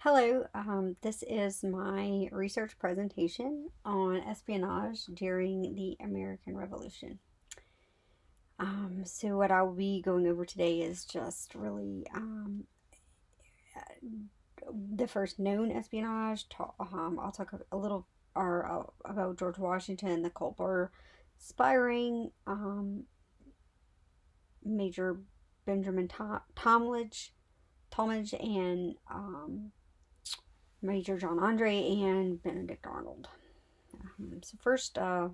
Hello, this is my research presentation on espionage during the American Revolution. So, what I'll be going over today is just really the first known espionage. I'll talk a little about George Washington, the Culper spy ring, Major Benjamin Talmadge, and Major John Andre and Benedict Arnold. So first, let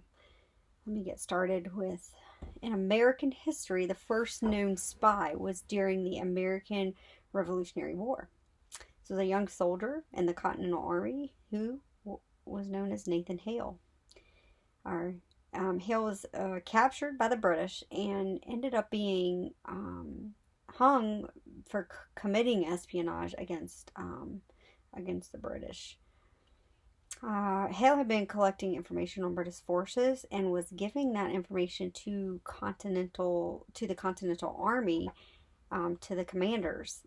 me get started with in American history, the first known spy was during the American Revolutionary War. So the young soldier in the Continental Army who was known as Nathan Hale. Hale was captured by the British and ended up being hung for committing espionage against the British. Hale had been collecting information on British forces and was giving that information to the Continental Army, to the commanders,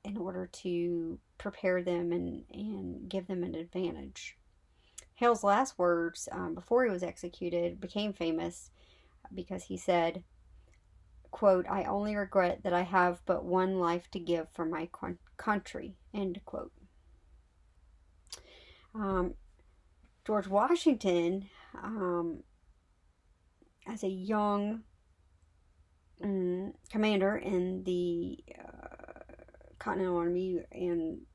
in order to prepare them and give them an advantage. Hale's last words before he was executed became famous because he said, quote, "I only regret that I have but one life to give for my country," end quote. George Washington, as a young commander in the Continental Army, and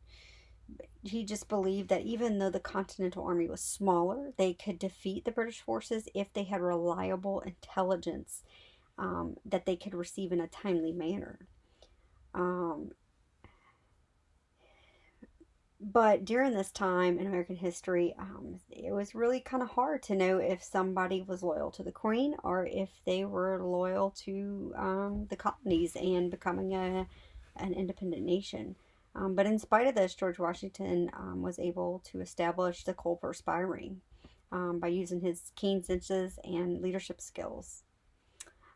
he just believed that even though the Continental Army was smaller, they could defeat the British forces if they had reliable intelligence that they could receive in a timely manner. But during this time in American history, it was really kind of hard to know if somebody was loyal to the Queen or if they were loyal to the colonies and becoming an independent nation. But in spite of this, George Washington was able to establish the Culper spy ring by using his keen senses and leadership skills.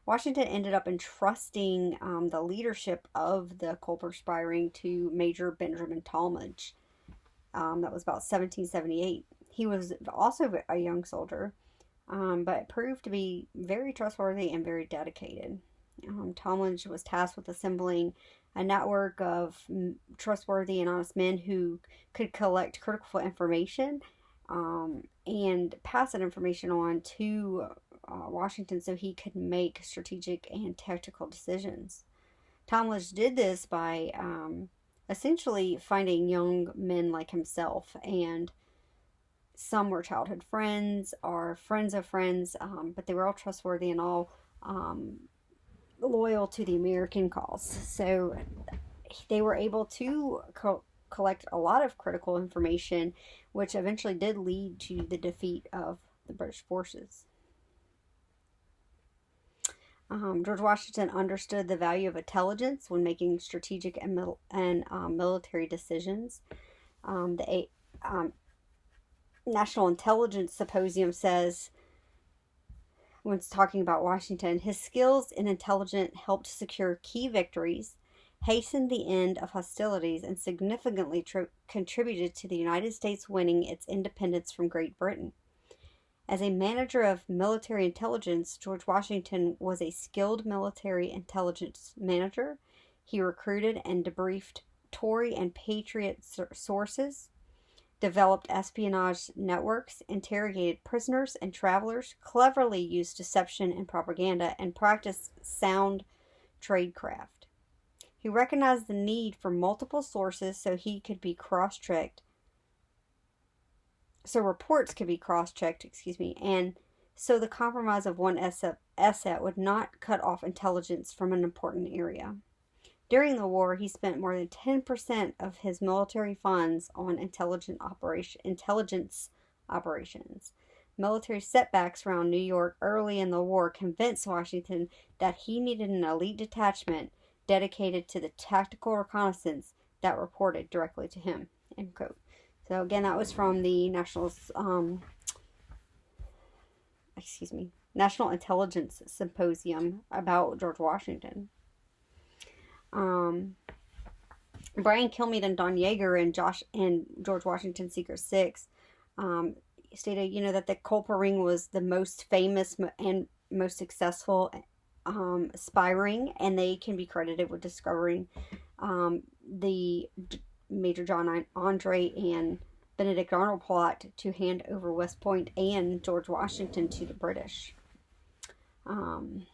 Washington ended up entrusting the leadership of the Culper spy ring to Major Benjamin Talmadge. That was about 1778. He was also a young soldier, but proved to be very trustworthy and very dedicated. Talmadge was tasked with assembling a network of trustworthy and honest men who could collect critical information and pass that information on to Washington so he could make strategic and tactical decisions. Talmadge did this by essentially finding young men like himself, and some were childhood friends or friends of friends, but they were all trustworthy and all loyal to the American cause. So they were able to collect a lot of critical information, which eventually did lead to the defeat of the British forces. George Washington understood the value of intelligence when making strategic and military decisions. The National Intelligence Symposium says, when it's talking about Washington, his skills in intelligence helped secure key victories, hastened the end of hostilities, and significantly contributed to the United States winning its independence from Great Britain. As a manager of military intelligence, George Washington was a skilled military intelligence manager. He recruited and debriefed Tory and Patriot sources, developed espionage networks, interrogated prisoners and travelers, cleverly used deception and propaganda, and practiced sound tradecraft. He recognized the need for multiple sources so he could be cross-checked. So reports could be cross-checked, and so the compromise of one asset would not cut off intelligence from an important area. During the war, he spent more than 10% of his military funds on intelligence operations. Military setbacks around New York early in the war convinced Washington that he needed an elite detachment dedicated to the tactical reconnaissance that reported directly to him, end quote. So again, that was from the National Intelligence Symposium about George Washington. Brian Kilmeade and Don Yeager and George Washington's Secret Six um, stated, that the Culper ring was the most famous and most successful spy ring, and they can be credited with discovering the Major John Andre and Benedict Arnold plot to hand over West Point and George Washington to the British. Um,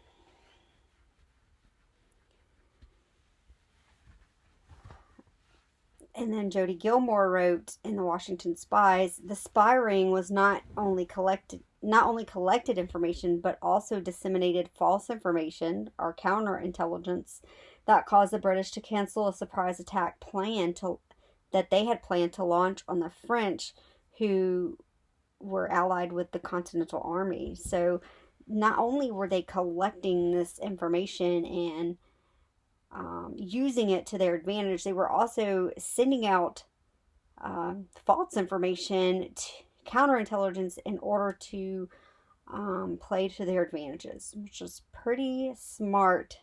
And then Jody Gilmore wrote in the Washington Spies, the spy ring was not only collected information, but also disseminated false information or counterintelligence that caused the British to cancel a surprise attack that they had planned to launch on the French, who were allied with the Continental Army. So not only were they collecting this information and using it to their advantage, they were also sending out false information, counterintelligence, in order to play to their advantages, which was pretty smart.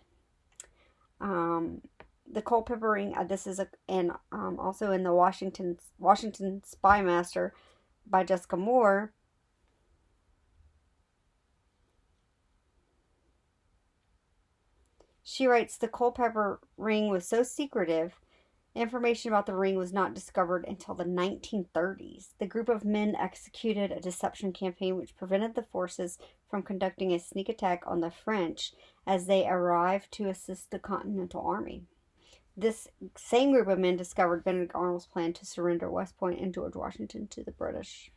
The Culpeper ring, this is also in the Washington Spy Master by Jessica Moore. She writes, the Culpeper ring was so secretive, information about the ring was not discovered until the 1930s. The group of men executed a deception campaign which prevented the forces from conducting a sneak attack on the French as they arrived to assist the Continental Army. This same group of men discovered Benedict Arnold's plan to surrender West Point and George Washington to the British.